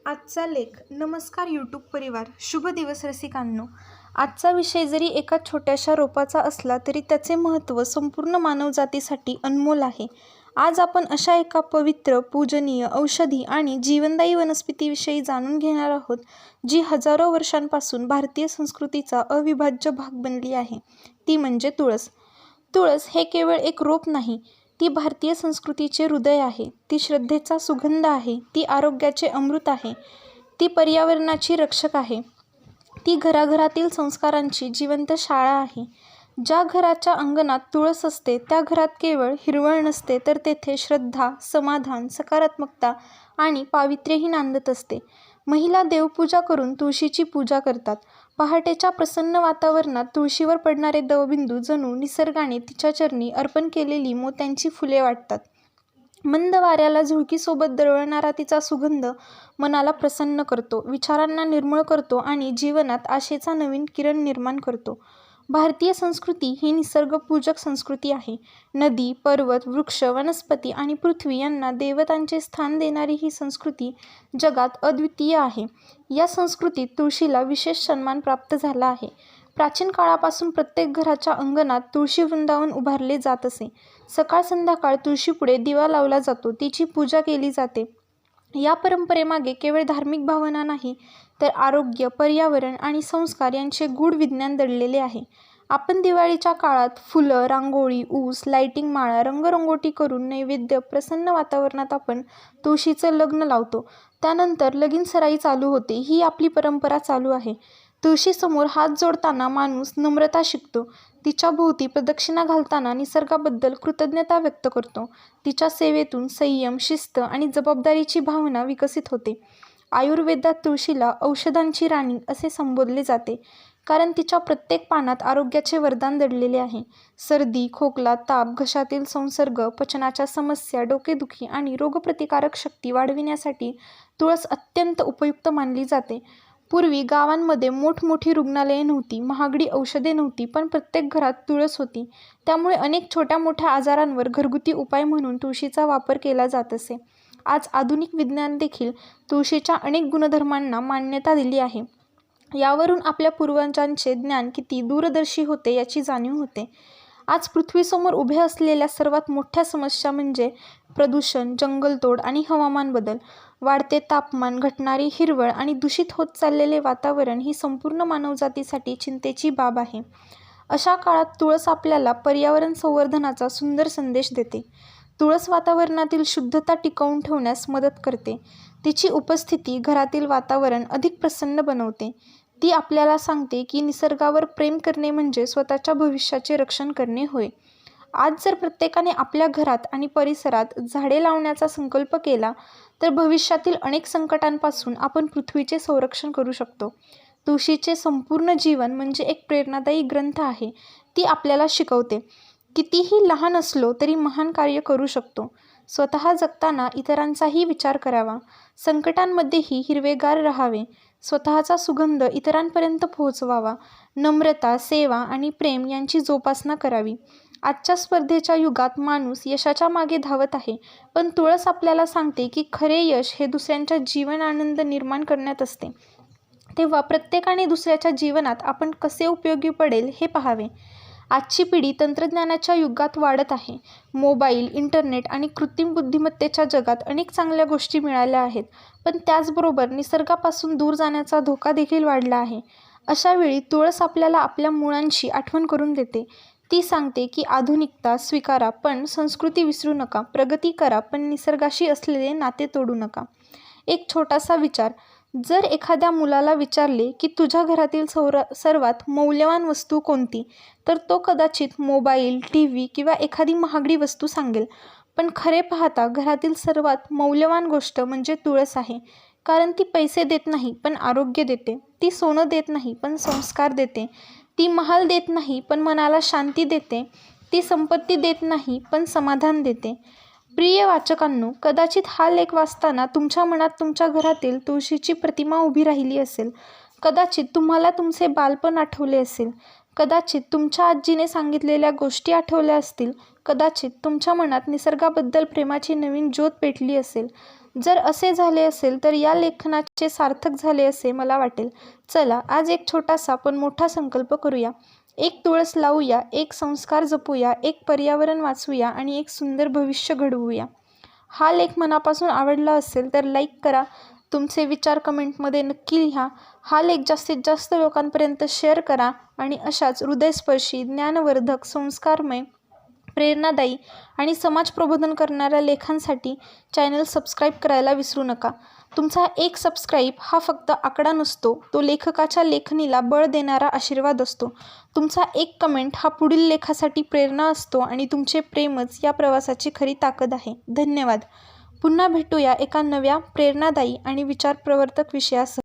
आजचा लेख. नमस्कार यूट्यूब परिवार, शुभ दिवस रसिकांनो. आजचा विषय जरी एका छोट्याशा रोपाचा असला तरी त्याचे महत्त्व संपूर्ण मानवजातीसाठी अनमोल आहे. आज आपण अशा एका पवित्र, पूजनीय, औषधी आणि जीवनदायी वनस्पतीविषयी जाणून घेणार आहोत, जी हजारो वर्षांपासून भारतीय संस्कृतीचा अविभाज्य भाग बनली आहे. ती म्हणजे तुळस. तुळस हे केवळ एक रोप नाही, ती भारतीय संस्कृतीचे हृदय आहे. ती श्रद्धेचा सुगंध आहे. ती आरोग्याचे अमृत आहे. ती पर्यावरणाची रक्षक आहे. ती घराघरातील संस्कारांची जिवंत शाळा आहे. ज्या घराच्या अंगणात तुळस असते त्या घरात केवळ हिरवळ नसते, तर तेथे श्रद्धा, समाधान, सकारात्मकता आणि पावित्र्यही नांदत असते. महिला देवपूजा करून तुळशीची पूजा करतात. पहाटेच्या प्रसन्न वातावरणात तुळशीवर पडणारे दवबिंदू जणू निसर्गाने तिच्या चरणी अर्पण केलेली मोत्यांची फुले वाटतात. मंद वाऱ्याला झुळकीसोबत दरवळणारा तिचा सुगंध मनाला प्रसन्न करतो, विचारांना निर्मळ करतो आणि जीवनात आशेचा नवीन किरण निर्माण करतो. भारतीय संस्कृती ही निसर्गपूजक संस्कृती आहे. नदी, पर्वत, वृक्ष, वनस्पती आणि पृथ्वी यांना देवतांचे स्थान देणारी ही संस्कृती जगात अद्वितीय आहे. या संस्कृतीत तुळशीला विशेष सन्मान प्राप्त झाला आहे. प्राचीन काळापासून प्रत्येक घराच्या अंगणात तुळशी वृंदावन उभारले जात असे. सकाळ संध्याकाळ तुळशीपुढे दिवा लावला जातो, तिची पूजा केली जाते. या परंपरेमागे केवळ धार्मिक भावना नाही, तर आरोग्य, पर्यावरण आणि संस्कार यांचे गूढ विज्ञान दडलेले आहे. आपण दिवाळीच्या काळात फुलं, रांगोळी, ऊस, लाइटिंग माळा, रंगरंगोटी करून नैवेद्य, प्रसन्न वातावरणात आपण तुळशीचं लग्न लावतो. त्यानंतर लगीनसराई चालू होते. ही आपली परंपरा चालू आहे. तुळशीसमोर हात जोडताना माणूस नम्रता शिकतो. तिच्या भोवती प्रदक्षिणा घालताना निसर्गाबद्दल कृतज्ञता व्यक्त करतो. तिच्या सेवेतून संयम, शिस्त आणि जबाबदारीची भावना विकसित होते. आयुर्वेदात तुळशीला औषधांची राणी असे संबोधले जाते, कारण तिच्या प्रत्येक पानात आरोग्याचे वरदान दडलेले आहे. सर्दी, खोकला, ताप, घशातील संसर्ग, पचनाच्या समस्या, डोकेदुखी आणि रोगप्रतिकारक शक्ती वाढविण्यासाठी तुळस अत्यंत उपयुक्त मानली जाते. पूर्वी गावांमध्ये मोठमोठी रुग्णालये नव्हती, महागडी औषधे नव्हती, पण प्रत्येक घरात तुळस होती. त्यामुळे अनेक छोट्या मोठ्या आजारांवर घरगुती उपाय म्हणून तुळशीचा वापर केला जात असे. आज आधुनिक विज्ञान देखील तुळशीच्या अनेक गुणधर्मांना मान्यता दिली आहे. यावरून आपल्या पूर्वजांचे ज्ञान किती दूरदर्शी होते याची जाणीव होते. आज पृथ्वीसमोर उभे असलेल्या सर्वात मोठ्या समस्या म्हणजे प्रदूषण, जंगलतोड आणि हवामान बदल. वाढते तापमान, घटणारी हिरवळ आणि दूषित होत चाललेले वातावरण ही संपूर्ण मानवजातीसाठी चिंतेची बाब आहे. अशा काळात तुळस आपल्याला पर्यावरण संवर्धनाचा सुंदर संदेश देते. तुळस वातावरणातील शुद्धता टिकवून ठेवण्यास मदत करते. तिची उपस्थिती घरातील वातावरण अधिक प्रसन्न बनवते. ती आपल्याला सांगते की निसर्गावर प्रेम करणे म्हणजे स्वतःच्या भविष्याचे रक्षण करणे होय. आज जर प्रत्येकाने आपल्या घरात आणि परिसरात झाडे लावण्याचा संकल्प केला तर भविष्यातील अनेक संकटांपासून आपण पृथ्वीचे संरक्षण करू शकतो. तुळशीचे संपूर्ण जीवन म्हणजे एक प्रेरणादायी ग्रंथ आहे. ती आपल्याला शिकवते, कितीही लहान असलो तरी महान कार्य करू शकतो. स्वतः जगताना इतरांचाही विचार करावा. संकटांमध्येही हिरवेगार राहावे. स्वतःचा सुगंध इतरांपर्यंत पोहोचवावा. नम्रता, सेवा आणि प्रेम यांची जोपासना करावी. आजच्या स्पर्धेच्या युगात माणूस यशाच्या मागे धावत आहे, पण तुळस आपल्याला सांगते की खरे यश हे दुसऱ्यांच्या जीवन आनंद निर्माण करण्यात असते. तेव्हा प्रत्येकाने दुसऱ्याच्या जीवनात आपण कसे उपयोगी पडेल हे पाहावे. आजची पिढी तंत्रज्ञानाच्या युगात वाढत आहे. मोबाईल, इंटरनेट आणि कृत्रिम बुद्धिमत्तेच्या जगात अनेक चांगल्या गोष्टी मिळाल्या आहेत, पण त्याचबरोबर निसर्गापासून दूर जाण्याचा धोका देखील वाढला आहे. अशा वेळी तुळस आपल्याला आपल्या मुळांची आठवण करून देते. ती सांगते की आधुनिकता स्वीकारा, पण संस्कृती विसरू नका. प्रगती करा, पण निसर्गाशी असलेले नाते तोडू नका. एक छोटासा विचार. जर एखाद्या मुलाला विचारले की तुझ्या घरातील सर्वात मौल्यवान वस्तू कोणती, तर तो कदाचित मोबाईल, टीव्ही किंवा एखादी महागडी वस्तू सांगेल. पण खरे पाहता घरातील सर्वात मौल्यवान गोष्ट म्हणजे तुळस आहे. कारण ती पैसे देत नाही, पण आरोग्य देते. ती सोनं देत नाही, पण संस्कार देते. ती महाल देत नाही, पण मनाला शांती देते. ती संपत्ती देत नाही, पण समाधान देते. प्रिय वाचकांनो, कदाचित हा लेख वाचताना तुमच्या मनात तुमच्या घरातील तुळशीची प्रतिमा उभी राहिली असेल. कदाचित तुम्हाला तुमचे बालपण आठवले असेल. कदाचित तुमच्या आजीने सांगितलेल्या गोष्टी आठवल्या असतील. कदाचित तुमच्या मनात निसर्गाबद्दल प्रेमाची नवीन ज्योत पेटली असेल. जर असे झाले असेल तर या लेखनाचे सार्थक झाले असे मला वाटेल. चला आज एक छोटासा पण मोठा संकल्प करूया. एक तुळस लावूया, एक संस्कार जपूया, एक पर्यावरण वाचवूया आणि एक सुंदर भविष्य घडवूया. हा लेख मनापासून आवडला असेल तर लाईक करा. तुमचे विचार कमेंटमध्ये नक्की लिहा. हा लेख जास्तीत जास्त लोकांपर्यंत शेअर करा आणि अशाच हृदयस्पर्शी, ज्ञानवर्धक, संस्कारमय, प्रेरणादायी आणि समाज प्रबोधन करणाऱ्या लेखांसाठी चॅनल सबस्क्राईब करायला विसरू नका. तुमचा एक सबस्क्राईब हा फक्त आकडा नसतो, तो लेखकाच्या लेखणीला बळ देणारा आशीर्वाद असतो. तुमचा एक कमेंट हा पुढील लेखासाठी प्रेरणा असतो आणि तुमचे प्रेमच या प्रवासाची खरी ताकद आहे. धन्यवाद. पुन्हा भेटूया एका नव्या, प्रेरणादायी आणि विचारप्रवर्तक विषयासह.